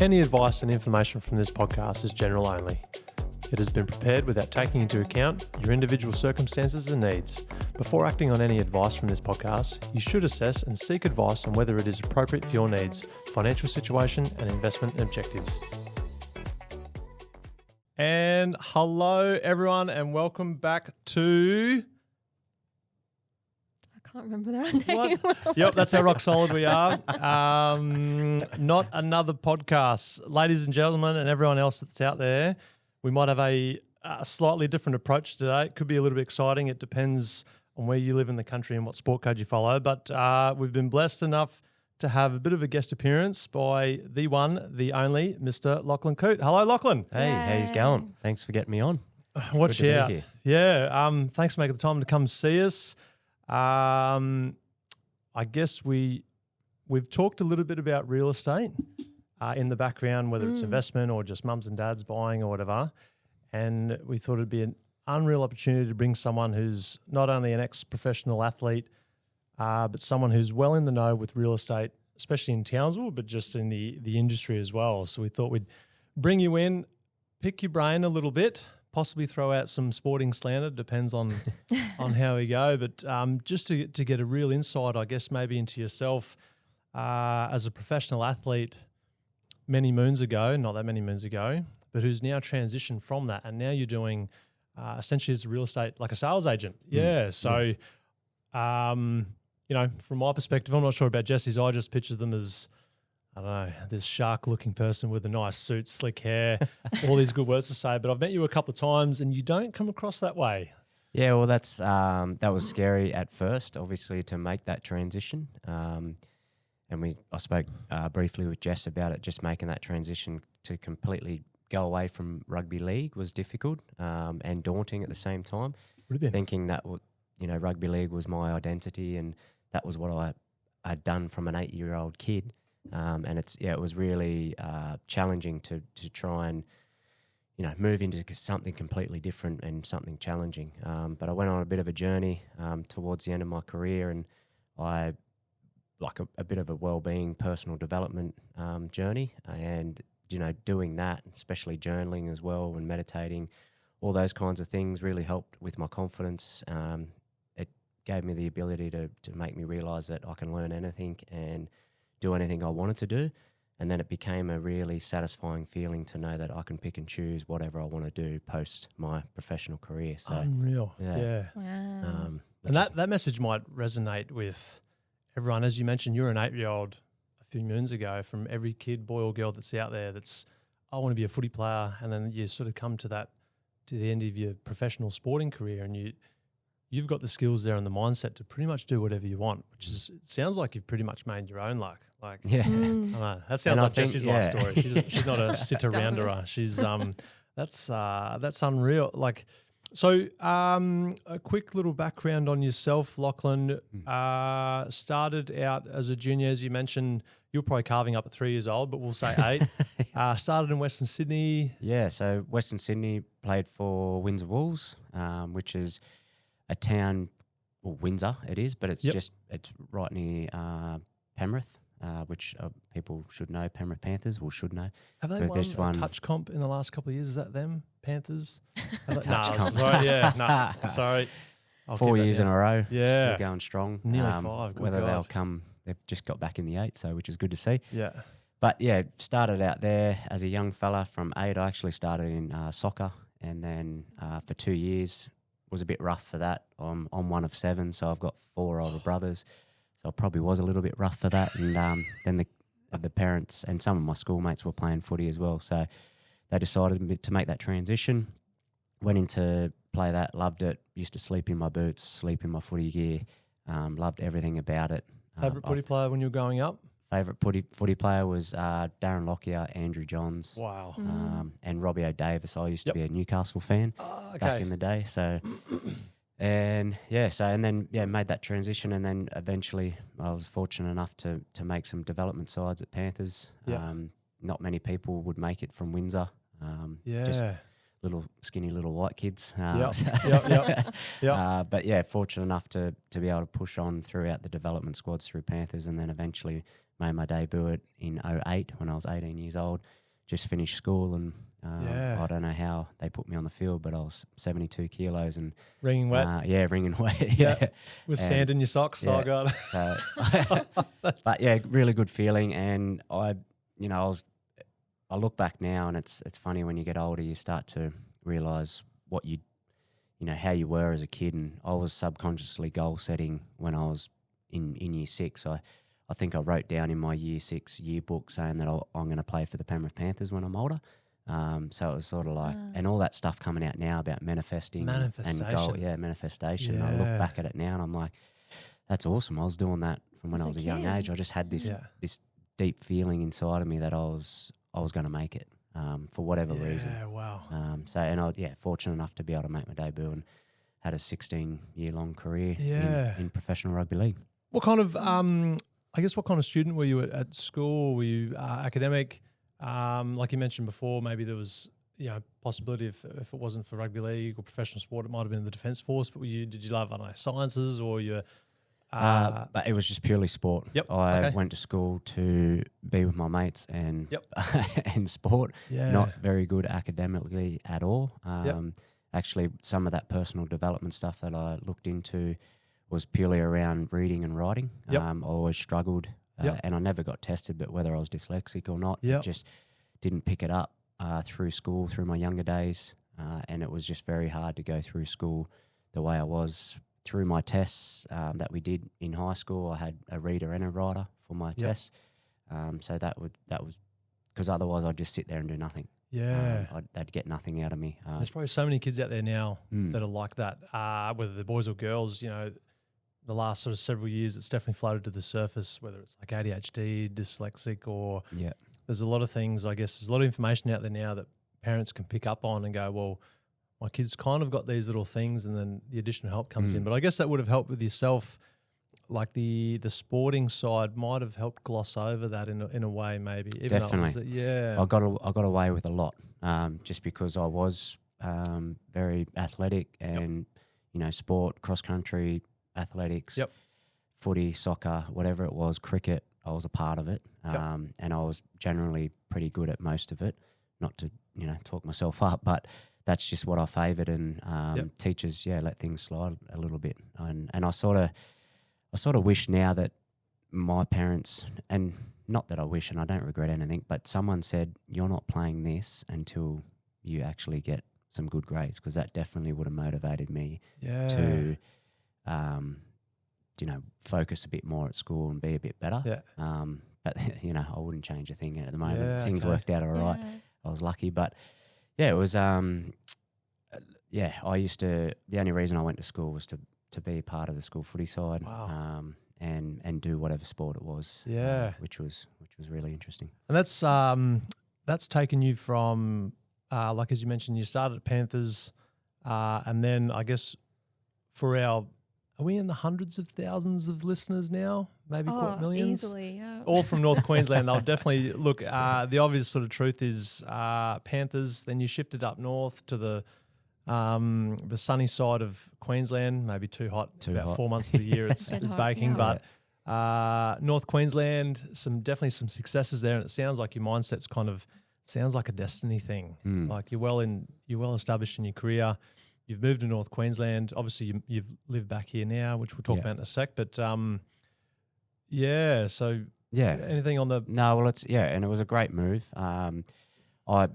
Any advice and information from this podcast is general only. It has been prepared without taking into account your individual circumstances and needs. Before acting on any advice from this podcast, you should assess and seek advice on whether it is appropriate for your needs, financial situation, and investment objectives. And hello, everyone, and welcome back to... I can't remember that name. Yep, that's how rock solid we are. Not another podcast. Ladies and gentlemen and everyone else that's out there, we might have a slightly different approach today. It could be a little bit exciting. It depends on where you live in the country and what sport code you follow. But we've been blessed enough to have a bit of a guest appearance by the one, the only, Mr. Lachlan Coote. Hello, Lachlan. Hey, how you going? Thanks for getting me on. Watch Good to out. be here. Yeah, thanks for making the time to come see us. I guess we've talked a little bit about real estate in the background, whether it's investment or just mums and dads buying or whatever. And we thought it'd be an unreal opportunity to bring someone who's not only an ex-professional athlete, but someone who's well in the know with real estate, especially in Townsville, but just in the industry as well. So we thought we'd bring you in, pick your brain a little bit, possibly throw out some sporting slander, depends on how we go. But just to get a real insight, I guess, maybe into yourself as a professional athlete many moons ago, not that many moons ago, but who's now transitioned from that. And now you're doing essentially as a real estate, like a sales agent. Yeah. So, you know, from my perspective, I'm not sure about Jessie's. I just picture them as, I don't know, this shark-looking person with a nice suit, slick hair, all these good words to say. But I've met you a couple of times and you don't come across that way. Yeah, well, that was scary at first, obviously, to make that transition. And I spoke briefly with Jess about it, just making that transition to completely go away from rugby league was difficult and daunting at the same time. Thinking that, rugby league was my identity and that was what I'd done from an 8-year-old kid. And it was really challenging to try and, move into something completely different and something challenging. But I went on a bit of a journey towards the end of my career, and I like a bit of a well-being, personal development journey, and doing that, especially journaling as well and meditating, all those kinds of things really helped with my confidence. It gave me the ability to make me realise that I can learn anything and do anything I wanted to do. And then it became a really satisfying feeling to know that I can pick and choose whatever I want to do post my professional career. So unreal. Yeah. Wow. And that message might resonate with everyone. As you mentioned, you're an 8-year-old a few moons ago. From every kid, boy or girl that's out there that's, I want to be a footy player. And then you sort of come to the end of your professional sporting career, and you've got the skills there and the mindset to pretty much do whatever you want, which is, it sounds like you've pretty much made your own luck. Like, yeah, I don't know. That sounds like Jessie's life story. She's not a sit-arounder. She's that's unreal. Like, so a quick little background on yourself, Lachlan. Started out as a junior, as you mentioned. You're probably carving up at 3 years old, but we'll say 8. Started in Western Sydney. Yeah, so Western Sydney, played for Windsor Wolves, which is a town, well, Windsor it is, but it's it's right near Penrith, which people should know. Penrith Panthers should know. Have they won a touch comp in the last couple of years? Is that them, Panthers? Touch comp. Sorry, yeah, no, sorry. 4 years in a row. Yeah. Still going strong. Nearly 5. Good whether God. they'll come, they've just got back in the 8, so which is good to see. Yeah. But yeah, started out there as a young fella from 8. I actually started in soccer, and then for 2 years was a bit rough for that. I'm one of 7, so I've got 4 older brothers. So I probably was a little bit rough for that. And then the parents and some of my schoolmates were playing footy as well. So they decided to make that transition. Went into play that, loved it. Used to sleep in my boots, sleep in my footy gear. Loved everything about it. Favourite footy player when you were growing up? Favourite footy player was Darren Lockyer, Andrew Johns. Wow. And Robbie O'Davis. I used to be a Newcastle fan back in the day. So, and then made that transition, and then eventually I was fortunate enough to make some development sides at Panthers. Not many people would make it from Windsor. Just little skinny little white kids. Yep. But yeah, fortunate enough to be able to push on throughout the development squads through Panthers, and then eventually made my debut in 2008 when I was 18 years old. Just finished school, and I don't know how they put me on the field, but I was 72 kilos and Wringing wet. Wringing wet. Yeah, with sand in your socks. Yeah. Oh god. But yeah, really good feeling. And I look back now, and it's funny when you get older, you start to realise what how you were as a kid. And I was subconsciously goal setting when I was in year 6. I think I wrote down in my year 6 yearbook saying that I'm going to play for the Penrith Panthers when I'm older. So it was sort of like, and all that stuff coming out now about manifestation. And goal, manifestation. Yeah. I look back at it now and I'm like, that's awesome. I was doing that from when I was a young age. I just had this deep feeling inside of me that I was going to make it for whatever reason. Yeah, wow. Fortunate enough to be able to make my debut and had a 16-year-long career in professional rugby league. What kind of what kind of student were you at school? Were you academic? Like you mentioned before, maybe there was possibility if it wasn't for rugby league or professional sport, it might have been the Defence Force. But did you love sciences or you? But it was just purely sport. Yep. I went to school to be with my mates and and sport. Yeah. Not very good academically at all. Actually, some of that personal development stuff that I looked into was purely around reading and writing. I always struggled, and I never got tested, but whether I was dyslexic or not, just didn't pick it up through school, through my younger days, and it was just very hard to go through school the way I was. Through my tests that we did in high school, I had a reader and a writer for my tests, so that was because otherwise I'd just sit there and do nothing. Yeah, they'd get nothing out of me. There's probably so many kids out there now that are like that, whether they're boys or girls. The last sort of several years, it's definitely floated to the surface, whether it's like ADHD, dyslexic, or there's a lot of things. I guess there's a lot of information out there now that parents can pick up on and go, well, my kids kind of got these little things, and then the additional help comes in. But I guess that would have helped with yourself. Like the sporting side might have helped gloss over that in a way, maybe. Even definitely, I got away with a lot, just because I was very athletic and sport, cross country, athletics, footy, soccer, whatever it was, cricket. I was a part of it, and I was generally pretty good at most of it. Not to talk myself up, but that's just what I favoured. And teachers, let things slide a little bit. And I sort of wish now that my parents, and not that I wish and I don't regret anything, but someone said, you're not playing this until you actually get some good grades, because that definitely would have motivated me to focus a bit more at school and be a bit better. But I wouldn't change a thing at the moment. Things worked out all right. I was lucky, but it was I used to, the only reason I went to school was to be part of the school footy side. Wow. And do whatever sport it was. Which was really interesting. And that's taken you from like as you mentioned, you started at Panthers, and then I guess are we in the hundreds of thousands of listeners now? Maybe millions? Easily, yeah. All from North Queensland. They'll definitely look. The obvious sort of truth is Panthers. Then you shifted up north to the sunny side of Queensland. Maybe too hot. 4 months of the year it's baking. But North Queensland, definitely some successes there, and it sounds like your mindset's sounds like a destiny thing. Like you're well established in your career. You've moved to North Queensland. Obviously, you've lived back here now, which we'll talk about in a sec. But anything on the? No, well, and it was a great move. I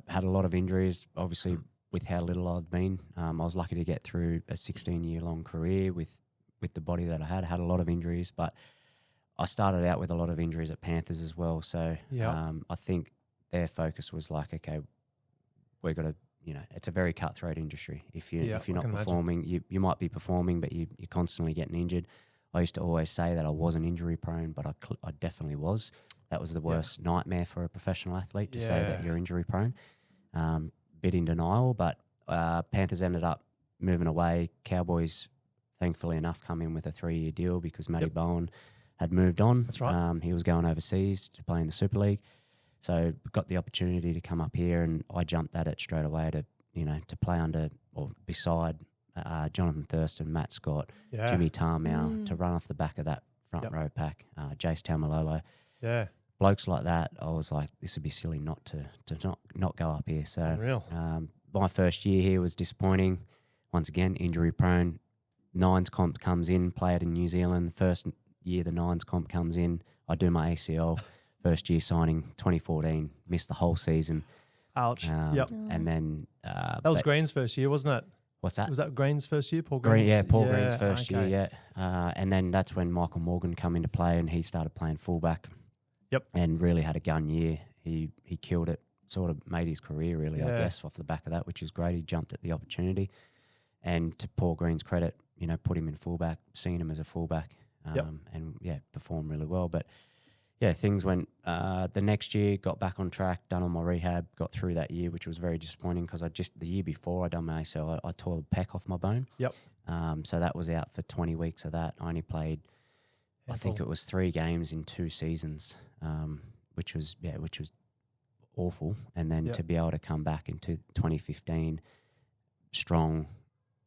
had a lot of injuries, obviously, with how little I'd been. I was lucky to get through a 16-year-long career with the body that I had. I had a lot of injuries, but I started out with a lot of injuries at Panthers as well. So I think their focus was like, okay, we're got to. It's a very cutthroat industry. If you're not performing, you might be performing, but you're constantly getting injured. I used to always say that I wasn't injury prone, but I definitely was. That was the worst nightmare for a professional athlete to say that you're injury prone. Bit in denial, but Panthers ended up moving away. Cowboys, thankfully enough, come in with a 3-year deal because Matty Bowen had moved on. That's right. He was going overseas to play in the Super League. So got the opportunity to come up here, and I jumped at it straight away to to play under or beside Jonathan Thurston, Matt Scott, Jimmy Tarmow, to run off the back of that front row pack, Jace Taumalolo. Yeah. Blokes like that, I was like, this would be silly not to not go up here. So my first year here was disappointing. Once again, injury prone. Nines comp comes in, played in New Zealand. First year the Nines comp comes in, I do my ACL. First year signing, 2014, missed the whole season. Ouch. And then that was Green's first year, wasn't it? What's that? Was that Green's first year? Paul Green's? Paul Green's first year. And then that's when Michael Morgan come into play, and he started playing fullback. Yep. And really had a gun year. He killed it. Sort of made his career really, I guess, off the back of that, which is great. He jumped at the opportunity. And to Paul Green's credit, put him in fullback, seen him as a fullback, and performed really well. But things went the next year, got back on track, done all my rehab, got through that year, which was very disappointing because the year before I done my ACL, I tore the pec off my bone. Yep. So that was out for 20 weeks of that. I only played, I think it was 3 games in 2 seasons, which was awful. And then to be able to come back into 2015 strong.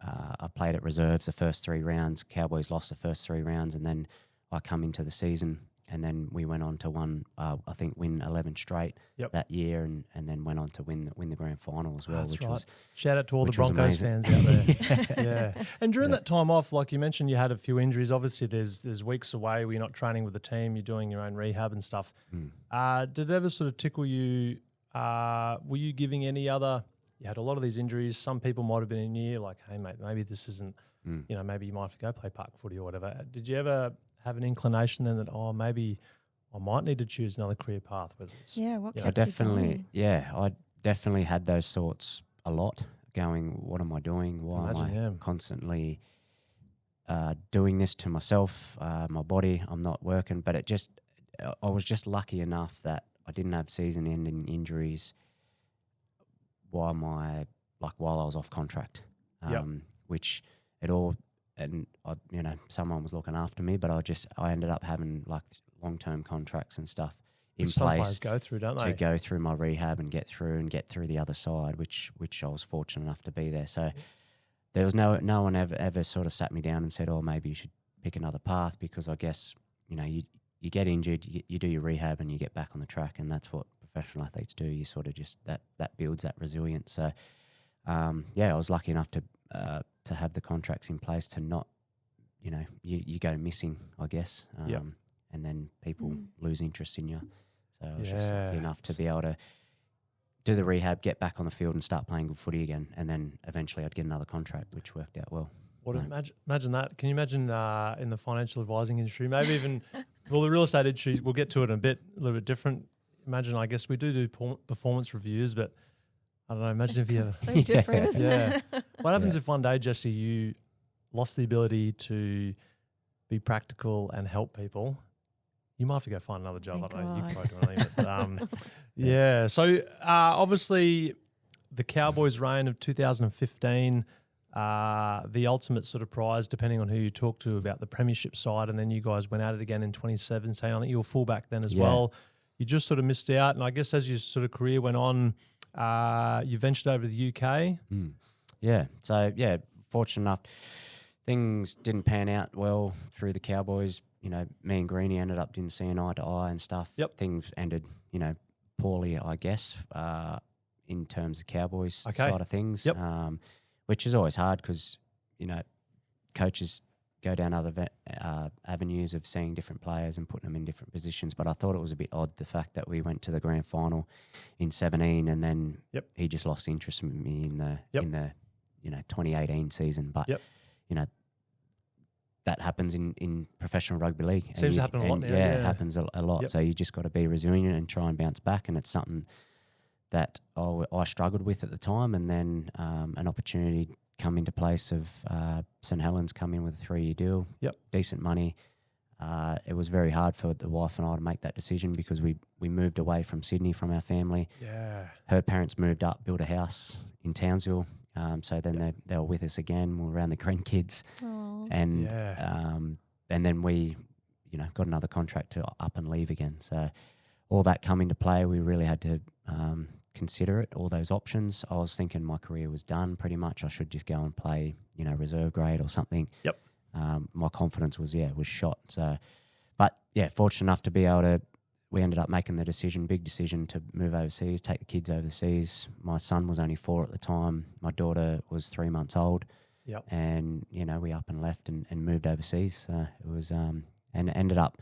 I played at reserves the first 3 rounds. Cowboys lost the first 3 rounds, and then I come into the season, and then we went on to win 11 straight that year, and then went on to win the grand final as well. That's which was shout out to all the Broncos fans out there. And during that time off, like you mentioned, you had a few injuries. Obviously, there's weeks away where you're not training with the team, you're doing your own rehab and stuff. Did it ever sort of tickle you? Were you giving any other? You had a lot of these injuries. Some people might have been in year like, hey, mate, maybe this isn't, maybe you might have to go play park footy or whatever. Did you ever have an inclination then that, maybe I might need to choose another career path? Whether it's, I definitely had those thoughts a lot, going, what am I doing? Why am I constantly doing this to myself, my body? I'm not working. But I was just lucky enough that I didn't have season-ending injuries while I was off contract, which it all, and someone was looking after me, but I ended up having like long-term contracts and stuff in which place. Some players go through, don't they? To go through my rehab and get through the other side, which I was fortunate enough to be there. So there was no one ever sort of sat me down and said, maybe you should pick another path, because I guess you get injured, you do your rehab and you get back on the track, and that's what professional athletes do. You sort of just that builds that resilience. So I was lucky enough to have the contracts in place to not, you go missing, I guess, and then people lose interest in you. So I was just lucky enough to be able to do the rehab, get back on the field and start playing good footy again, and then eventually I'd get another contract, which worked out well. Imagine that. Can you imagine in the financial advising industry, maybe even, the real estate industry, we'll get to it in a little bit different. Imagine, I guess we do performance reviews, but I don't know, imagine if you have... So different, isn't it? What happens if one day, Jessie, you lost the ability to be practical and help people? You might have to go find another job. I don't know, you can probably do anything. But, so obviously the Cowboys' reign of 2015... the ultimate sort of prize, depending on who you talk to, about the premiership side, and then you guys went at it again in 2017. I think you were fullback then as well. You just sort of missed out, and I guess as your sort of career went on, you ventured over to the UK. So fortunate enough, things didn't pan out well through the Cowboys. Me and Greenie ended up didn't seeing eye to eye and stuff. Things ended, poorly, I guess, in terms of Cowboys side of things. Which is always hard because, coaches go down other avenues of seeing different players and putting them in different positions. But I thought it was a bit odd, the fact that we went to the grand final in 17 and then he just lost interest in me in the 2018 season. But, that happens in professional rugby league. Seems to happen a lot now. It happens a lot. So you just got to be resilient and try and bounce back. And it's something that I struggled with at the time, and then an opportunity come into place of St Helens come in with a 3-year deal, decent money. It was very hard for the wife and I to make that decision because we moved away from Sydney from our family. Her parents moved up, built a house in Townsville. So then they were with us again. We were around the grandkids. And then we, got another contract to up and leave again. So all that come into play, we really had to consider it, all those options. I was thinking my career was done pretty much. I should just go and play, reserve grade or something. Yep. My confidence was shot. So, but fortunate enough to be able to. We ended up making the big decision to move overseas, take the kids overseas. My son was only 4 at the time. My daughter was 3 months old. Yep. And, we up and left and moved overseas. So it was, and it ended up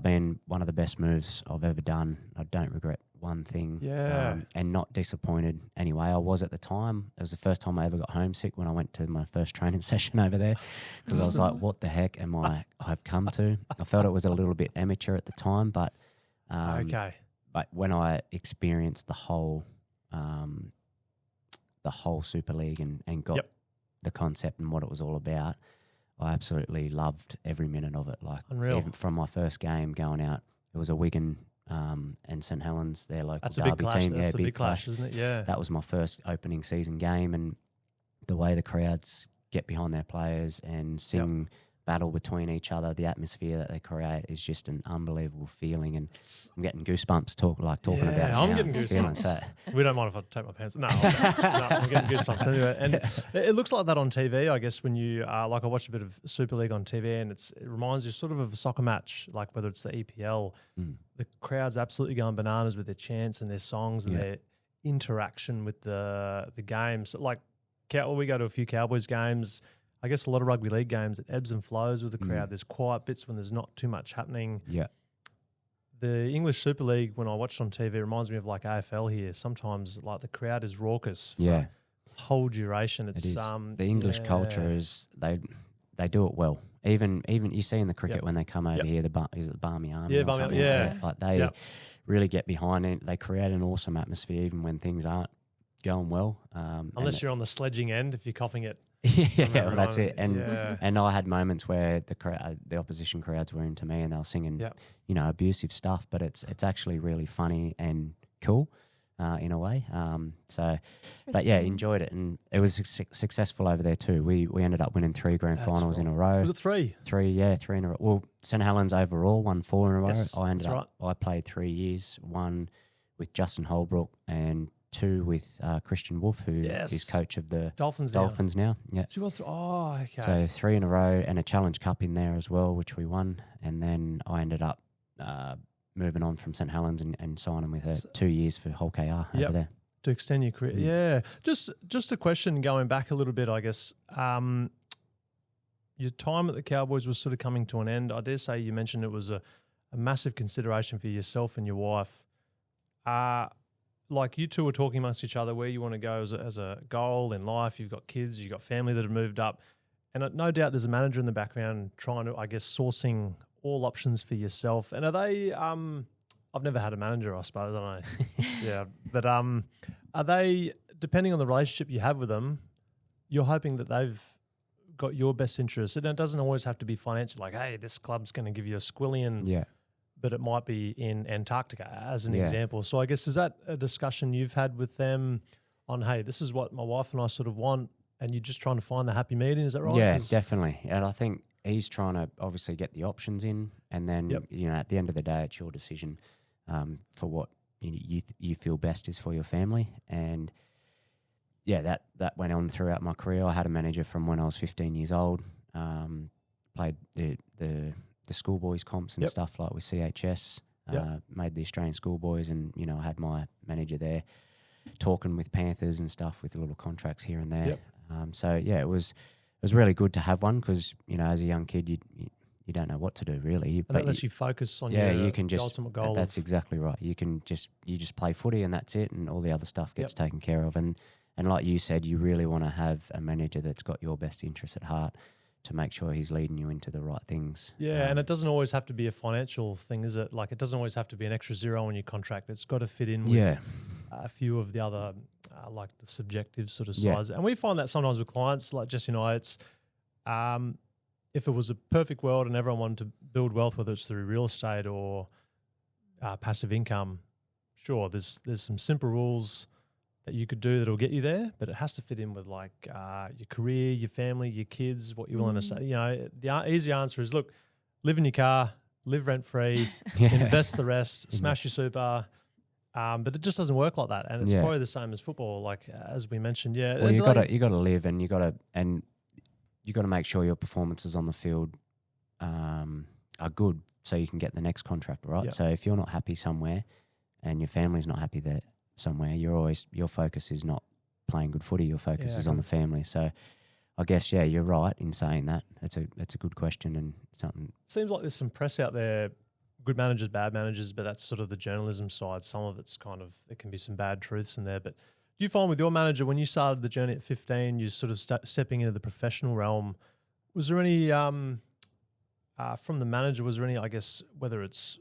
being one of the best moves I've ever done. I don't regret one thing. Yeah. And not disappointed anyway. I was at the time. It was the first time I ever got homesick when I went to my first training session over there, because I was like, what the heck I've come to? I felt it was a little bit amateur at the time, but okay. But when I experienced the whole Super League and got the concept and what it was all about, I absolutely loved every minute of it. Like, unreal. Even from my first game going out, it was a Wigan and St Helens, their local That's a derby big clash. team. That's a big big clash, isn't it? Yeah. That was my first opening season game, and the way the crowds get behind their players and sing battle between each other, the atmosphere that they create is just an unbelievable feeling, and I'm getting goosebumps talking about it. I'm getting goosebumps. So. We don't mind if I take my pants. No, I'm getting goosebumps anyway. And it looks like that on TV, I guess, when you like, I watched a bit of Super League on TV, and it reminds you sort of a soccer match, like whether it's the EPL, the crowd's absolutely going bananas with their chants and their songs and their interaction with the games. Like, we go to a few Cowboys games. I guess a lot of rugby league games, it ebbs and flows with the crowd. There's quiet bits when there's not too much happening. Yeah. The English Super League, when I watched on TV, reminds me of like AFL here. Sometimes like the crowd is raucous for the whole duration. It's the English culture is they do it well. Even you see in the cricket when they come over here, is it the Barmy Army? Yeah, or Barmy, something like they really get behind it. They create an awesome atmosphere even when things aren't going well. Unless you're on the sledging end, if you're coughing it. Well, that's it. And I had moments where the opposition crowds were into me and they were singing, abusive stuff, but it's actually really funny and cool in a way. But enjoyed it, and it was successful over there too. We ended up winning 3 grand finals in a row. Was it 3? 3 in a row. Well, St Helens overall won 4 in a row. Yes, I played 3 years, 1 with Justin Holbrook and 2 with Christian Wolf, who is coach of the Dolphins now. Yeah. Okay. So 3 in a row and a Challenge Cup in there as well, which we won. And then I ended up moving on from St Helens and signing with her 2 years for Hull KR over there. To extend your career. Yeah. Just a question going back a little bit, I guess. Your time at the Cowboys was sort of coming to an end. I dare say you mentioned it was a massive consideration for yourself and your wife. Like you two were talking amongst each other where you want to go as a goal in life. You've got kids, you've got family that have moved up. And no doubt there's a manager in the background trying to, I guess, sourcing all options for yourself. And are they, I've never had a manager, I suppose, I don't know. Yeah. But are they, depending on the relationship you have with them, you're hoping that they've got your best interest? And it doesn't always have to be financial, like, hey, this club's going to give you a squillion. Yeah. But it might be in Antarctica as an example. So I guess, is that a discussion you've had with them on, hey, this is what my wife and I sort of want, and you're just trying to find the happy medium? Is that right? Yeah, definitely. And I think he's trying to obviously get the options in, and then, at the end of the day, it's your decision for what you feel best is for your family. And, that went on throughout my career. I had a manager from when I was 15 years old, played the schoolboys comps and stuff like with CHS, made the Australian schoolboys, and I had my manager there talking with Panthers and stuff with little contracts here and there. It was really good to have one, because as a young kid you don't know what to do really. But unless you focus on you can just, ultimate goal. That's exactly right. You just play footy and that's it, and all the other stuff gets taken care of. And like you said, you really want to have a manager that's got your best interests at heart, to make sure he's leading you into the right things. Yeah, and it doesn't always have to be a financial thing, is it? Like, it doesn't always have to be an extra zero on your contract. It's got to fit in with a few of the other, like the subjective sort of sides. And we find that sometimes with clients, like Jessie and I, it's if it was a perfect world and everyone wanted to build wealth, whether it's through real estate or passive income, sure, there's some simple rules that you could do that'll get you there, but it has to fit in with like your career, your family, your kids, what you're willing to say. The easy answer is, look, live in your car, live rent-free, invest the rest, smash your super, But it just doesn't work like that, and it's Yeah. probably the same as football. Like as we mentioned, yeah. Well, and you like- got to live, and you got to make sure your performances on the field are good, so you can get the next contract, right? Yeah. So if you're not happy somewhere, and your family's not happy there somewhere, your focus is not playing good footy. Your focus Yeah, is on the family. So I guess you're right in saying that. That's a good question and something. Seems like there's some press out there, good managers, bad managers, but that's sort of the journalism side. Some of it's kind of, there can be some bad truths in there. But do you find with your manager, when you started the journey at 15, you sort of stepping into the professional realm, was there any, from the manager, was there any, I guess, whether it's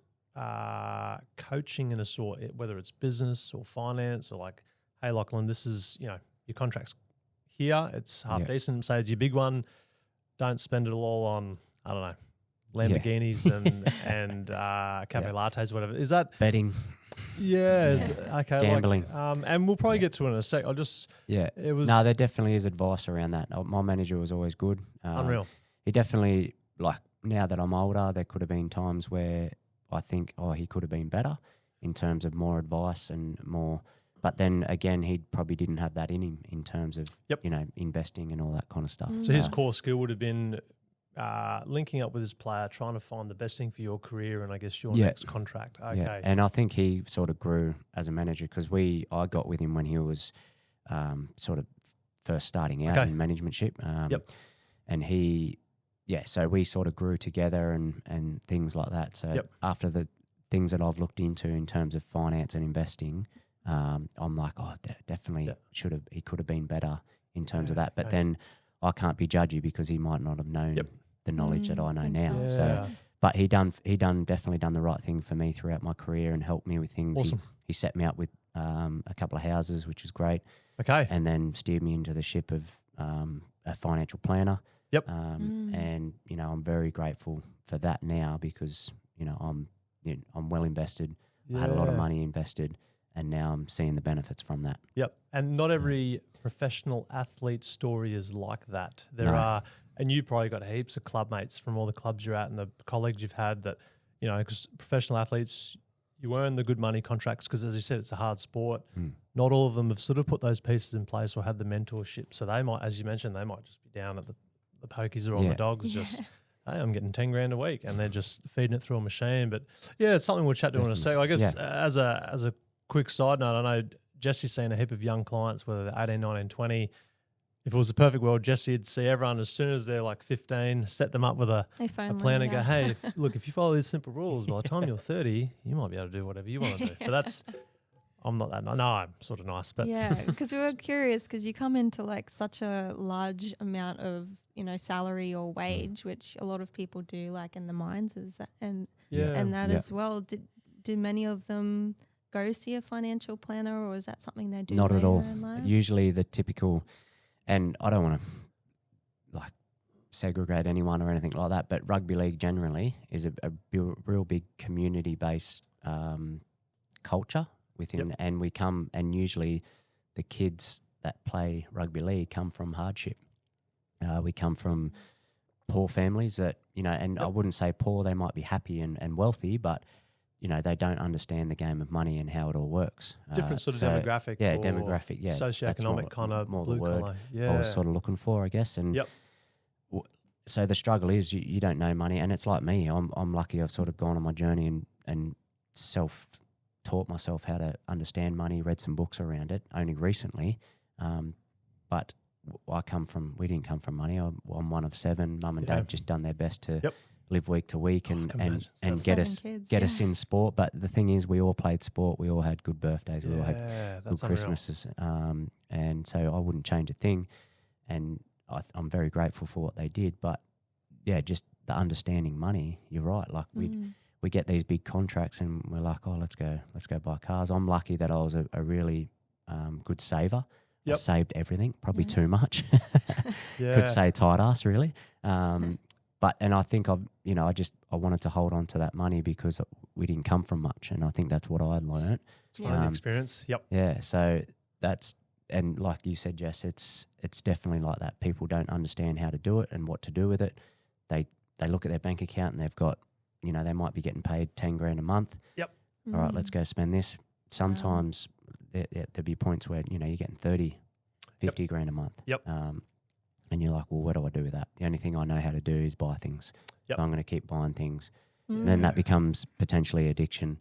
coaching in a sort, whether it's business or finance or like, hey, Lachlan, this is, your contract's here, it's half decent, say it's your big one, don't spend it all on, I don't know, Lamborghinis and cafe lattes, whatever. Is that Betting. Yeah. Okay. Gambling. And we'll probably get to it in a sec. It was No, there definitely is advice around that. My manager was always good. unreal. He definitely, now that I'm older, there could have been times where I think, he could have been better in terms of more advice and more. But then again, he probably didn't have that in him in terms of, investing and all that kind of stuff. So his core skill would have been linking up with his player, trying to find the best thing for your career and I guess your next contract. Okay. Yeah. And I think he sort of grew as a manager because I got with him when he was sort of first starting out in managementship. And he, so we sort of grew together and things like that. So after the things that I've looked into in terms of finance and investing, I'm like, definitely he could have been better in terms of that. But then I can't be judgy because he might not have known the knowledge that I know now. Yeah. So, but he definitely done the right thing for me throughout my career and helped me with things. Awesome. He set me up with a couple of houses, which was great. Okay. And then steered me into the ship of a financial planner. Yep. And I'm very grateful for that now because I'm well invested. I had a lot of money invested. And now I'm seeing the benefits from that. Yep. And not every professional athlete story is like that. There are, and you probably got heaps of club mates from all the clubs you're at and the colleagues you've had that, because professional athletes, you earn the good money contracts because, as you said, it's a hard sport. Not all of them have sort of put those pieces in place or had the mentorship. So they might, as you mentioned, they might just be down at the pokies or on the dogs just, hey, I'm getting 10 grand a week and they're just feeding it through a machine. But it's something we'll chat to in a sec. I guess as a quick side note, I know Jessie's seen a heap of young clients, whether they're 18, 19, 20. If it was a perfect world, Jessie'd see everyone as soon as they're like 15, set them up with a plan and go, hey, if you follow these simple rules, by the time you're 30, you might be able to do whatever you want to do. But I'm not that. No, I'm sort of nice. But because we were curious because you come into like such a large amount of, salary or wage, which a lot of people do like in the mines and that as well. Did many of them go see a financial planner, or is that something they do? Not at all. in life? Usually the typical, and I don't want to segregate anyone or anything like that, but rugby league generally is a real big community-based culture within, and we come, and usually the kids that play rugby league come from hardship. We come from poor families that, and I wouldn't say poor, they might be happy and wealthy, but they don't understand the game of money and how it all works. Different sort of demographic. Yeah, demographic. Yeah, socioeconomic kind of more blue the word collar. I was sort of looking for, I guess. And so the struggle is you don't know money, and it's like me. I'm lucky. I've sort of gone on my journey and self-taught myself how to understand money. Read some books around it only recently, but we didn't come from money. I'm one of 7. Mum and Dad just done their best to live week to week and get us in sport. But the thing is, we all played sport. We all had good birthdays. We all had good Christmases. And so I wouldn't change a thing. And I'm very grateful for what they did. But just the understanding money. You're right. Like we get these big contracts and we're like, let's go buy cars. I'm lucky that I was a really good saver. I saved everything, probably too much. Could say tight ass, really. But I think I wanted to hold on to that money because we didn't come from much, and I think that's what I learned. It's fun experience. Yep. Yeah. So and like you said, Jess, it's definitely like that. People don't understand how to do it and what to do with it. They look at their bank account and they've got, they might be getting paid 10 grand a month. Yep. All right, let's go spend this. sometimes there'd be points where, you're getting 30, 50 grand a month. Yep. And you're like, well, what do I do with that? The only thing I know how to do is buy things. Yep. So I'm going to keep buying things. And then that becomes potentially addiction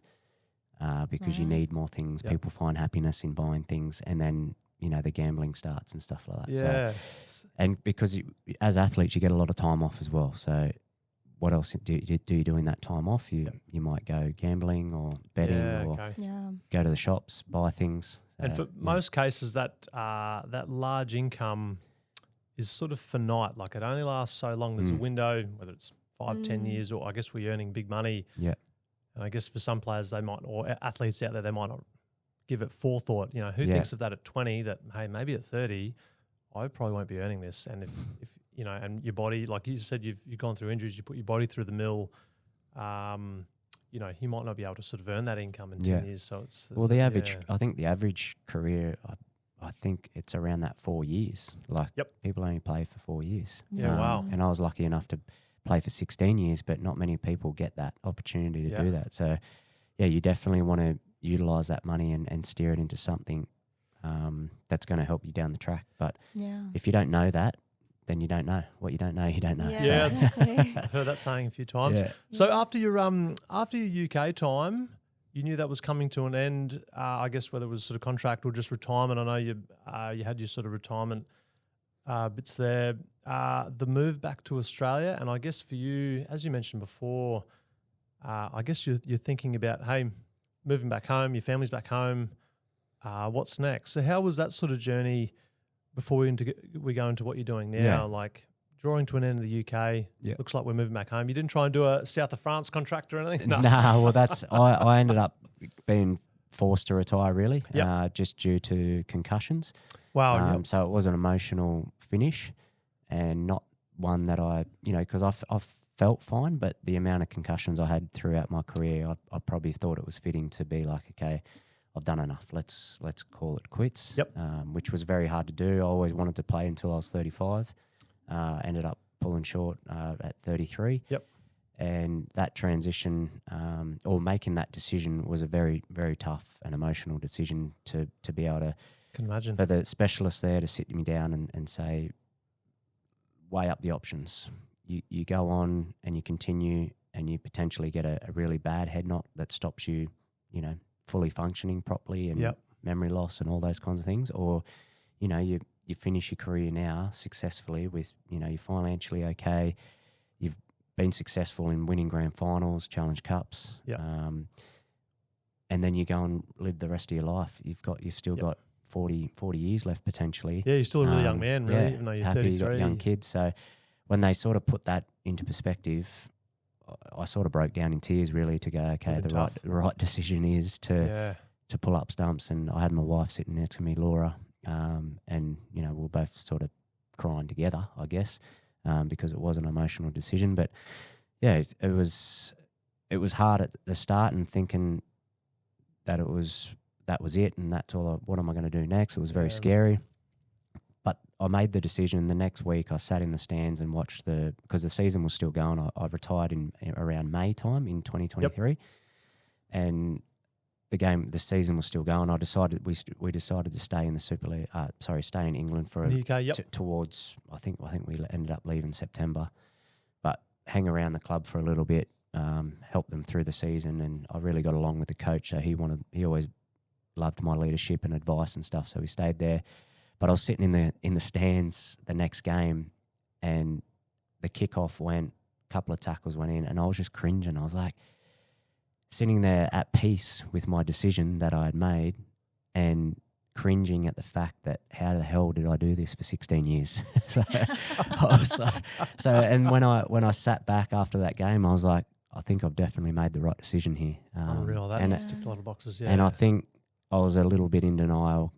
because you need more things. Yep. People find happiness in buying things, and then, the gambling starts and stuff like that. Yeah. So, and because as athletes, you get a lot of time off as well. So what else do you do in that time off? You might go gambling or betting or go to the shops, buy things. And for most cases, that large income is sort of finite. Like, it only lasts so long. There's a window, whether it's 5, 10 years, or I guess we're earning big money. Yeah. And I guess for some players, they might, or athletes out there, they might not give it forethought. Who thinks of that at 20, that, hey, maybe at 30, I probably won't be earning this. And if and your body, like you said, you've gone through injuries, you put your body through the mill, you might not be able to sort of earn that income in 10 years. So it's the average, I think the average career, I think it's around that 4 years. Like, people only play for 4 years. Yeah, wow. And I was lucky enough to play for 16 years, but not many people get that opportunity to do that. So, you definitely want to utilise that money and steer it into something that's going to help you down the track. But if you don't know that, then you don't know. What you don't know, you don't know. Yeah, I've heard that saying a few times. Yeah. So after your UK time, you knew that was coming to an end. I guess whether it was sort of contract or just retirement. I know you had your sort of retirement bits there. The move back to Australia, and I guess for you, as you mentioned before, I guess you're thinking about, hey, moving back home, your family's back home. What's next? So how was that sort of journey before we go into what you're doing now? Yeah. Like, drawing to an end of the UK, looks like we're moving back home. You didn't try and do a South of France contract or anything? No. Nah, well, I ended up being forced to retire, really, just due to concussions. Wow. So it was an emotional finish, and not one that because I felt fine, but the amount of concussions I had throughout my career, I probably thought it was fitting to be like, okay, I've done enough. Let's call it quits. Yep. Which was very hard to do. I always wanted to play until I was 35. Ended up pulling short at 33. Yep. And that transition, or making that decision, was a very, very tough and emotional decision to be able to. Can imagine. For the specialist there to sit me down and say, weigh up the options. You go on and you continue, and you potentially get a really bad head knock that stops you, fully functioning properly, and memory loss and all those kinds of things. Or, you finish your career now successfully with, you're financially okay. You've been successful in winning grand finals, Challenge Cups. Yep. And then you go and live the rest of your life. You've still got 40 years left potentially. Yeah, you're still a really young man, really, even though you're happy 33. You've got young kids. So when they sort of put that into perspective, I sort of broke down in tears, really, to go, okay, the right decision is to pull up stumps. And I had my wife sitting next to me, Laura, and we were both sort of crying together, I guess, because it was an emotional decision. But yeah, it was hard at the start, and thinking that that was it, and that's all. What am I going to do next? It was very scary. But I made the decision. The next week, I sat in the stands and watched because the season was still going. I retired in around May time in 2023, and the season was still going. I decided we decided to stay in the Super League. Stay in England for the UK. Towards I think we ended up leaving September, but hang around the club for a little bit, help them through the season, and I really got along with the coach. So he always loved my leadership and advice and stuff. So we stayed there. But I was sitting in the stands the next game, and the kickoff went, a couple of tackles went in, and I was just cringing. I was like sitting there at peace with my decision that I had made, and cringing at the fact that how the hell did I do this for 16 years? And when I sat back after that game, I was like, I think I've definitely made the right decision here. Unreal. That ticked a lot of boxes. Yeah. And I think I was a little bit in denial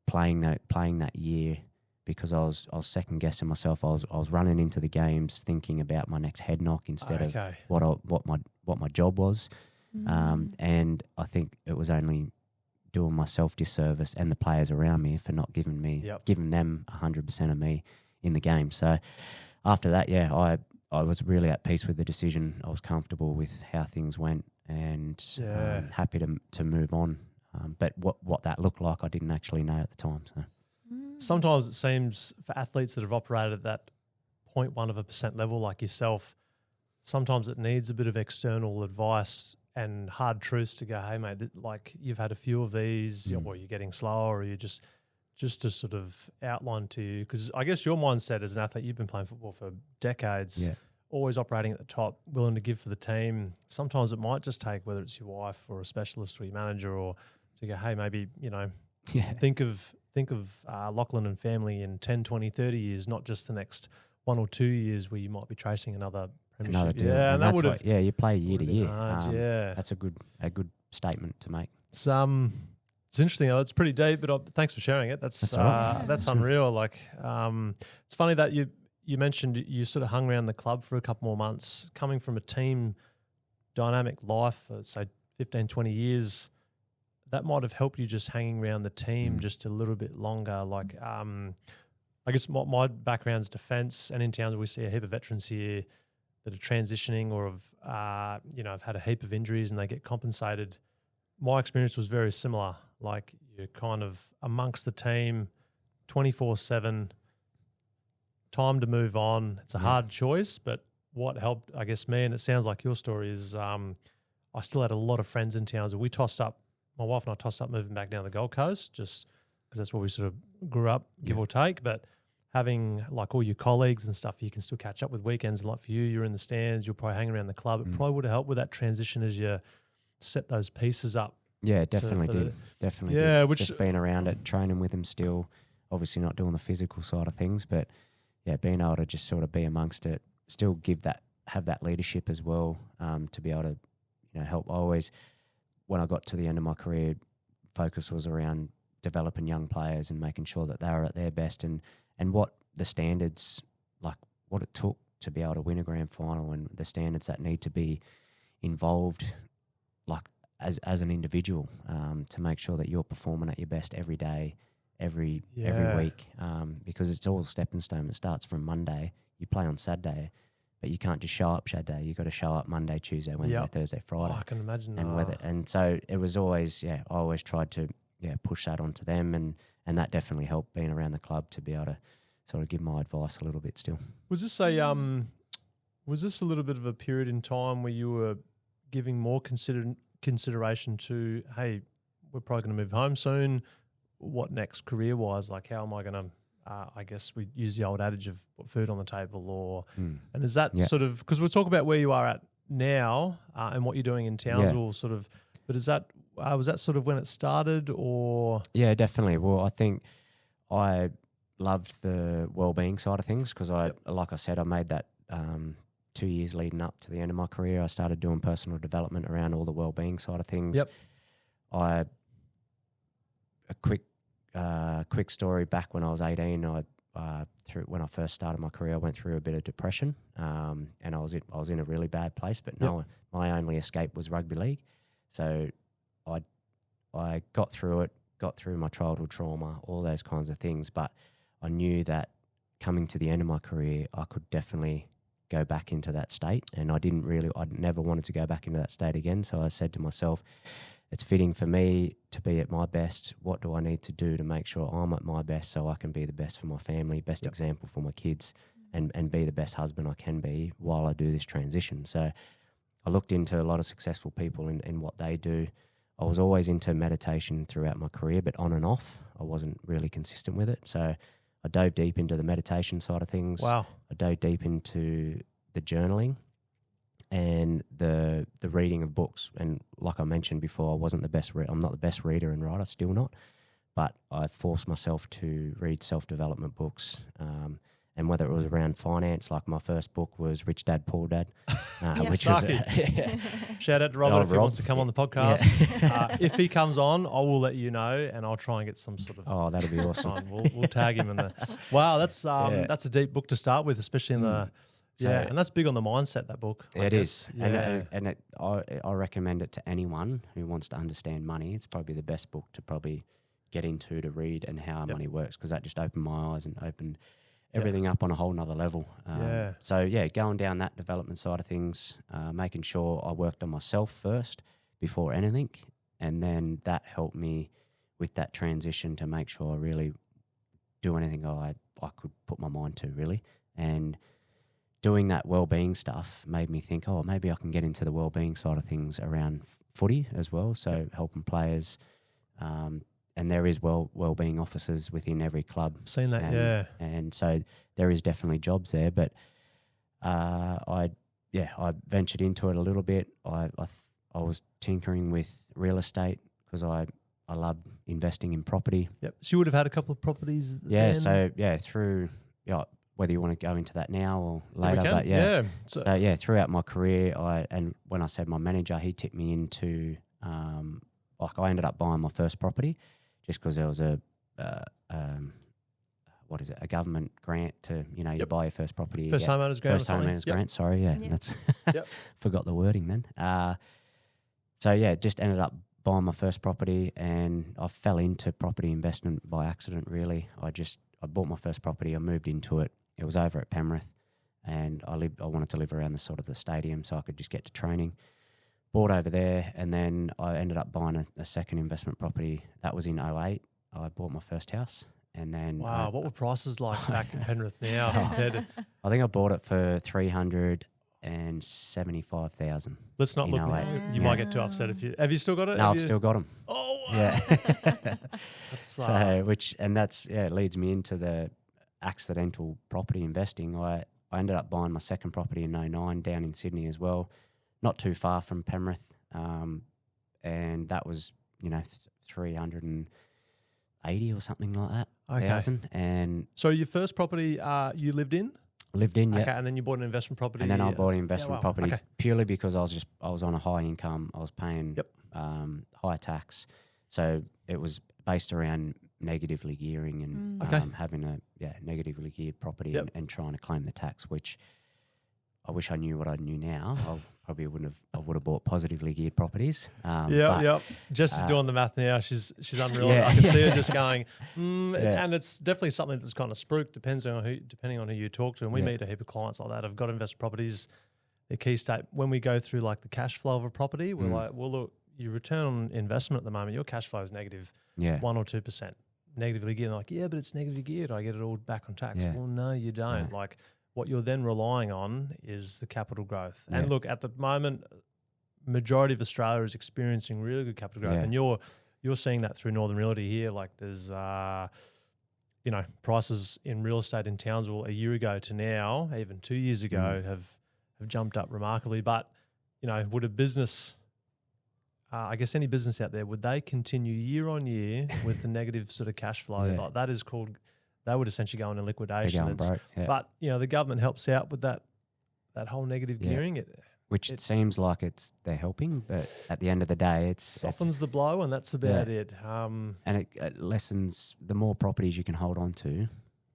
playing that year, because I was second guessing myself. I was running into the games thinking about my next head knock instead of what my job was, and I think it was only doing myself disservice and the players around me for not giving them 100% of me in the game. So after that, I was really at peace with the decision. I was comfortable with how things went, and happy to move on. But what that looked like, I didn't actually know at the time. So sometimes it seems for athletes that have operated at that 0.1% level like yourself, sometimes it needs a bit of external advice and hard truths to go, hey, mate, like you've had a few of these, or you're getting slower, or you're just to sort of outline to you. Because I guess your mindset as an athlete, you've been playing football for decades, always operating at the top, willing to give for the team. Sometimes it might just take, whether it's your wife or a specialist or your manager, or to go, hey, maybe, think of Lachlan and family in 10, 20, 30 years, not just the next 1 or 2 years where you might be chasing another premiership. Deal. Yeah, and that would have... Yeah, you play year to year. Yeah. That's a good statement to make. It's interesting. It's pretty deep, but thanks for sharing it. That's unreal. Like, it's funny that you mentioned you sort of hung around the club for a couple more months, coming from a team dynamic life for, say, 15, 20 years. That might have helped you just hanging around the team just a little bit longer. Like, I guess my background's defence, and in Townsville we see a heap of veterans here that are transitioning or have had a heap of injuries and they get compensated. My experience was very similar. Like, you're kind of amongst the team 24/7, time to move on. It's a hard choice, but what helped, I guess, me, and it sounds like your story, is I still had a lot of friends in Townsville. My wife and I tossed up moving back down the Gold Coast just because that's where we sort of grew up, give or take. But having like all your colleagues and stuff, you can still catch up with weekends. Like for you, you're in the stands, you'll probably hang around the club. It probably would have helped with that transition as you set those pieces up. Yeah, definitely did. Definitely did. Just being around it, training with him still, obviously not doing the physical side of things, but being able to just sort of be amongst it, still have that leadership as well, to be able to, help. When I got to the end of my career, focus was around developing young players and making sure that they were at their best and what the standards, like what it took to be able to win a grand final, and the standards that need to be involved, like as an individual, to make sure that you're performing at your best every day, every week, because it's all stepping stone. It starts from Monday. You play on Saturday, but you can't just show up Saturday. You got to show up Monday, Tuesday, Wednesday, Thursday, Friday. I can imagine. And so it was always, I always tried to push that onto them, and that definitely helped being around the club to be able to sort of give my advice a little bit still. Was this a little bit of a period in time where you were giving more consideration to, hey, we're probably going to move home soon, what next career-wise? Like, how am I going to, I guess we use the old adage of put food on the table, and is that sort of, because we'll talk about where you are at now and what you're doing in Townsville sort of, but is that, was that sort of when it started, or? Yeah, definitely. Well, I think I loved the well-being side of things because like I said, I made that 2 years leading up to the end of my career. I started doing personal development around all the well-being side of things. A quick story, back when I was 18, when I first started my career, I went through a bit of depression, and I was in a really bad place, but my only escape was rugby league. So I got through it, got through my childhood trauma, all those kinds of things, but I knew that coming to the end of my career, I could definitely go back into that state, and I never wanted to go back into that state again. So I said to myself, it's fitting for me to be at my best. What do I need to do to make sure I'm at my best so I can be the best for my family, best example for my kids, and be the best husband I can be while I do this transition? So I looked into a lot of successful people in what they do. I was always into meditation throughout my career, but on and off, I wasn't really consistent with it. So I dove deep into the meditation side of things. Wow. I dove deep into the journaling and the reading of books. And like I mentioned before, I'm not the best reader and writer, still not. But I forced myself to read self-development books. And whether it was around finance, like my first book was Rich Dad, Poor Dad, which was shout out to Robert if he wants to come on the podcast. If he comes on, I will let you know, and I'll try and get some sort of. Oh, that'd be awesome. We'll tag him in the. Wow, that's a deep book to start with, especially in the. And that's big on the mindset, that book. It is, and I recommend it to anyone who wants to understand money. It's probably the best book to probably get into to read and how money works, because that just opened my eyes and opened everything up on a whole nother level. So going down that development side of things, making sure I worked on myself first before anything, And then that helped me with that transition to make sure I really do anything I could put my mind to, really. And doing that wellbeing stuff made me think, maybe I can get into the wellbeing side of things around footy as well. So helping players, and there is wellbeing officers within every club. Seen that, And so there is definitely jobs there. But I ventured into it a little bit. I was tinkering with real estate because I love investing in property. Yep. So you would have had a couple of properties. Yeah. then? So through whether you want to go into that now or later, but throughout my career, and when I said my manager, he tipped me into I ended up buying my first property just because there was a government grant to you buy your first property. First homeowners grant. First homeowners grant. Sorry, that's forgot the wording then. Just ended up buying my first property, and I fell into property investment by accident. Really, I bought my first property. I moved into it. It was over at Penrith, and I wanted to live around the sort of the stadium so I could just get to training. Bought over there, and then I ended up buying a second investment property. That was in 2008. I bought my first house, and then what were prices like back in Penrith now? Compared to I think I bought it for $375,000. Let's not look. You might get too upset if you. Have you still got it? No, I've still got them. Oh, wow. Yeah. That's, it leads me into the accidental property investing. I ended up buying my second property in 2009 down in Sydney as well, not too far from Penrith, and that was 380 or something like that. Okay. Thousand. And so your first property you lived in? Lived in, yeah. Okay, and then you bought an investment property. And then I bought an investment property purely because I was on a high income. I was paying high tax, so it was based around negatively gearing and having a negatively geared property and trying to claim the tax, which I wish I knew what I knew now. I probably would have bought positively geared properties. Jess is doing the math now. She's unreal. Yeah. I can see her just going, and it's definitely something that's kind of spruiked, depending on who you talk to. And we meet a heap of clients like that. I've got investment properties. The key state when we go through like the cash flow of a property, we're like, well, look, your return on investment at the moment, your cash flow is negative 1 or 2%. Negatively geared. Like, but it's negatively geared. I get it all back on tax. Yeah. Well, no, you don't. No. Like, what you're then relying on is the capital growth. And look, at the moment, majority of Australia is experiencing really good capital growth. And you're seeing that through Northern Realty here. Like there's, prices in real estate in Townsville a year ago to now, even 2 years ago, have jumped up remarkably. But, would a business, I guess any business out there, would they continue year on year with the negative sort of cash flow? Like that is called... They would essentially go into liquidation. But, the government helps out with that whole negative gearing. Which it seems like they're helping, but at the end of the day, it softens the blow, and that's about it. And it lessens the more properties you can hold on to.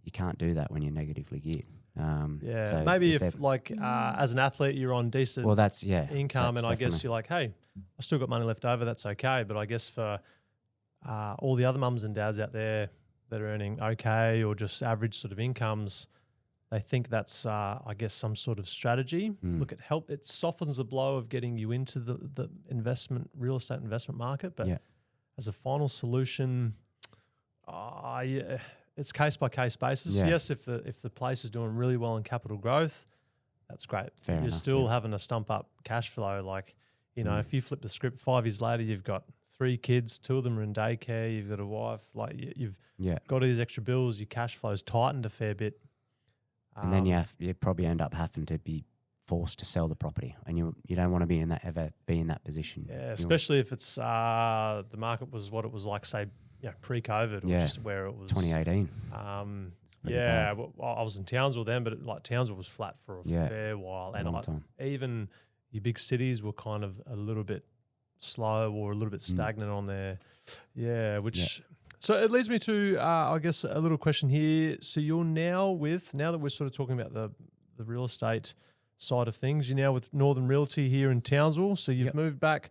You can't do that when you're negatively geared. So maybe if as an athlete you're on decent income, and I guess you're like, hey, I still got money left over, that's okay. But I guess for all the other mums and dads out there that are earning okay or just average sort of incomes, they think that's, I guess, some sort of strategy. Look, it softens the blow of getting you into the real estate investment market. But as a final solution, it's case by case basis. Yeah. Yes, if the place is doing really well in capital growth, that's great. Fair You're enough, still having a stump up cash flow. Like, if you flip the script 5 years later, you've got 3 kids, 2 of them are in daycare, you've got a wife, like you've got all these extra bills, your cash flow's tightened a fair bit. And then you probably end up having to be forced to sell the property, and you don't want to be in that position. Yeah, especially if it's the market was what it was like, say, pre-COVID, or just where it was 2018. Well, I was in Townsville then, but Townsville was flat for a fair while, and even your big cities were kind of a little bit slow or a little bit stagnant on there. So it leads me to, I guess, a little question here. So you're now that we're sort of talking about the real estate side of things, you're now with Northern Realty here in Townsville. So you've moved back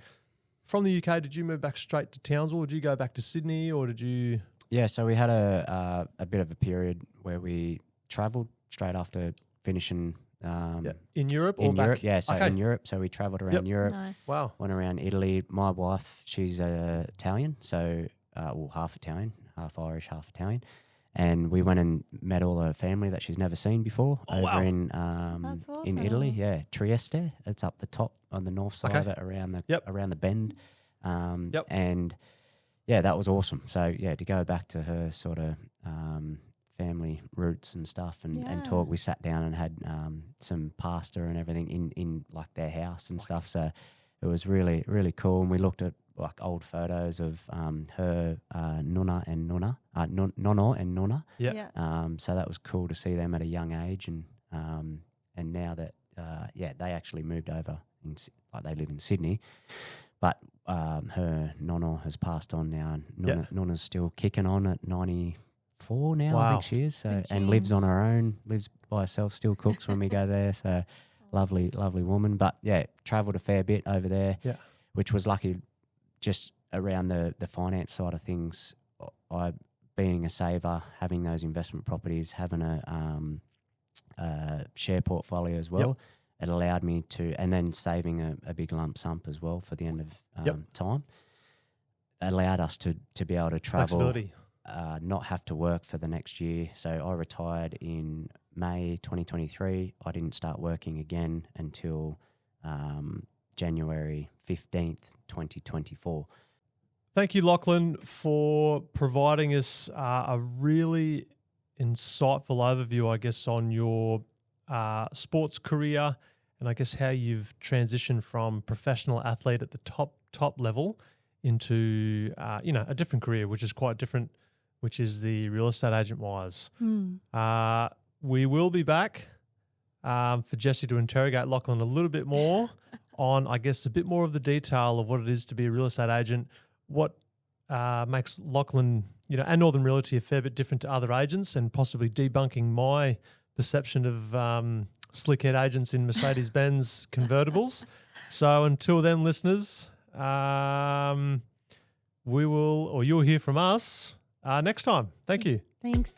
from the UK. Did you move back straight to Townsville? Or did you go back to Sydney, or did you? Yeah, so we had a bit of a period where we travelled straight after finishing In Europe or in back? Europe, yeah. So Okay. in Europe, so we travelled around Europe. Nice. Wow. Went around Italy. My wife, she's Italian, so half Italian, half Irish, half Italian. And we went and met all her family that she's never seen before over in That's awesome. in Italy. Yeah, Trieste. It's up the top on the north side of it, around the bend. And yeah, that was awesome. So yeah, to go back to her sort of family roots and stuff and talk. We sat down and had some pasta and everything in like their house and stuff. So it was really, really cool. And we looked at like old photos of her Nonna and Nonna. Yeah. So that was cool to see them at a young age, and now that they actually moved over. They live in Sydney, but her Nonna has passed on now, and Nonna's still kicking on at 94 now. Wow. I think she is. So and lives on her own, lives by herself, still cooks when we go there. So lovely woman. But yeah, travelled a fair bit over there, which was lucky. Just around the finance side of things, I being a saver, having those investment properties, having a share portfolio as well, it allowed me to, and then saving a big lump sum as well for the end of time, allowed us to be able to travel, not have to work for the next year. So I retired in May 2023. I didn't start working again until January 15th, 2024. Thank you, Lachlan, for providing us a really insightful overview, I guess, on your sports career and I guess how you've transitioned from professional athlete at the top level into, a different career, which is quite different, which is the real estate agent wise. We will be back for Jessie to interrogate Lachlan a little bit more on, I guess, a bit more of the detail of what it is to be a real estate agent, what makes Lachlan, and Northern Realty a fair bit different to other agents, and possibly debunking my perception of slickhead agents in Mercedes-Benz convertibles. So until then, listeners, you'll hear from us next time. Thank you. Thanks.